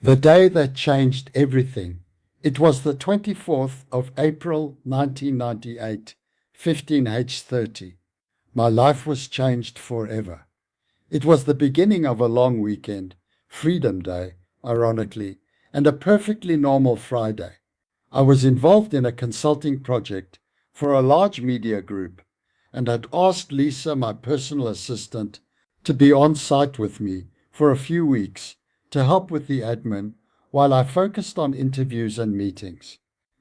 The day that changed everything. It was the 24th of April 1998, 15H30. My life was changed forever. It was the beginning of a long weekend, Freedom Day, ironically, and a perfectly normal Friday. I was involved in a consulting project for a large media group and had asked Lisa, my personal assistant, to be on site with me for a few weeks to help with the admin while I focused on interviews and meetings.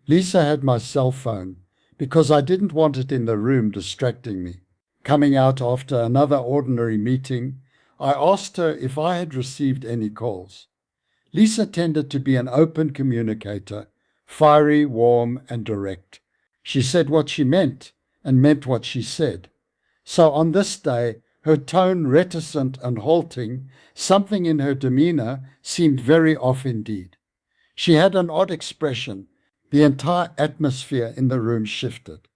Lisa had my cell phone because I didn't want it in the room distracting me. Coming out after another ordinary meeting, I asked her if I had received any calls. Lisa tended to be an open communicator, fiery, warm, and direct. She said what she meant and meant what she said. So on this day, her tone reticent and halting, something in her demeanor seemed very off indeed. She had an odd expression. The entire atmosphere in the room shifted.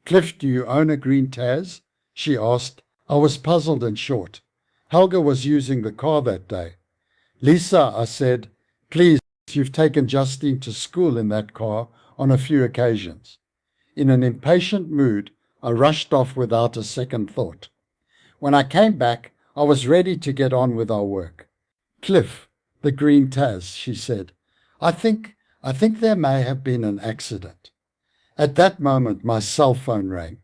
"Cliff, do you own a green Taz?" she asked. I was puzzled and short. Helga was using the car that day. "Lisa," I said, "please, you've taken Justine to school in that car on a few occasions." In an impatient mood, I rushed off without a second thought. When I came back, I was ready to get on with our work. "Cliff, the green Taz," she said. I think there may have been an accident." At that moment, my cell phone rang.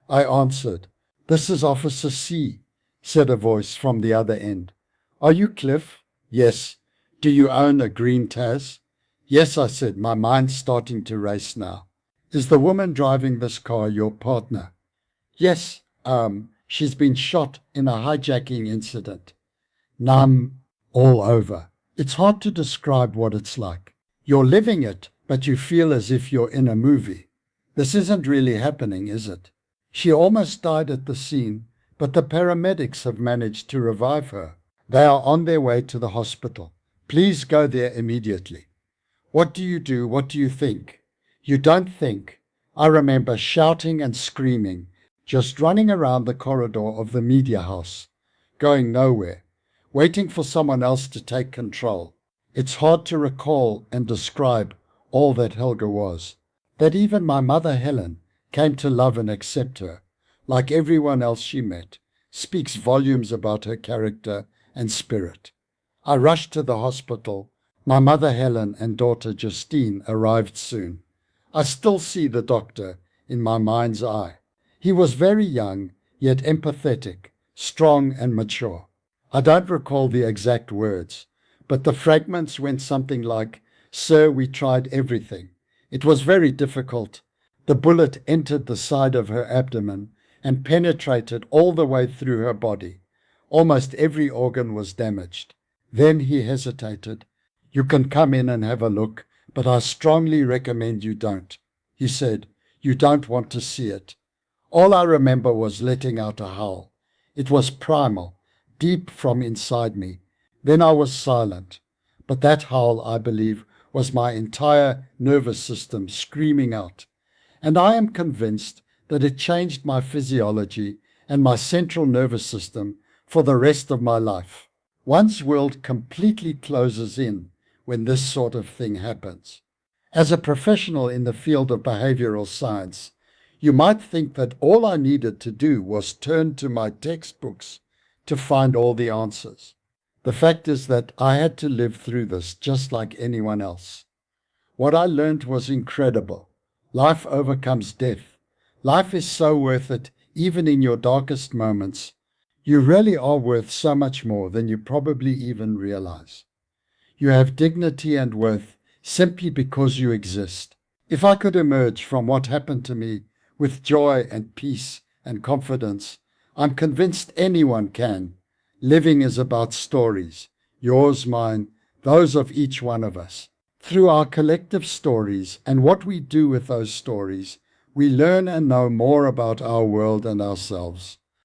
I answered. "This is Officer C," said a voice from the other end. "Are you Cliff?" "Yes." "Do you own a green Taz?" "Yes," I said, my mind starting to race now. "Is the woman driving this car your partner?" "Yes, she's been shot in a hijacking incident." Numb all over. It's hard to describe what it's like. You're living it, but you feel as if you're in a movie. This isn't really happening, is it? She almost died at the scene, but the paramedics have managed to revive her. They are on their way to the hospital. Please go there immediately. What do you do? What do you think? You don't think. I remember shouting and screaming, just running around the corridor of the media house, going nowhere, waiting for someone else to take control. It's hard to recall and describe all that Helga was, that even my mother Helen came to love and accept her, like everyone else she met, speaks volumes about her character and spirit. I rushed to the hospital. My mother Helen and daughter Justine arrived soon. I still see the doctor in my mind's eye. He was very young, yet empathetic, strong and mature. I don't recall the exact words, but the fragments went something like, "Sir, we tried everything. It was very difficult. The bullet entered the side of her abdomen and penetrated all the way through her body. Almost every organ was damaged." Then he hesitated. "You can come in and have a look, but I strongly recommend you don't." He said, "You don't want to see it." All I remember was letting out a howl. It was primal, deep from inside me. Then I was silent. But that howl, I believe, was my entire nervous system screaming out. And I am convinced that it changed my physiology and my central nervous system for the rest of my life. One's world completely closes in when this sort of thing happens. As a professional in the field of behavioral science, you might think that all I needed to do was turn to my textbooks to find all the answers. The fact is that I had to live through this just like anyone else. What I learned was incredible. Life overcomes death. Life is so worth it, even in your darkest moments. You really are worth so much more than you probably even realize. You have dignity and worth simply because you exist. If I could emerge from what happened to me with joy and peace and confidence, I'm convinced anyone can. Living is about stories, yours, mine, those of each one of us. Through our collective stories and what we do with those stories, we learn and know more about our world and ourselves.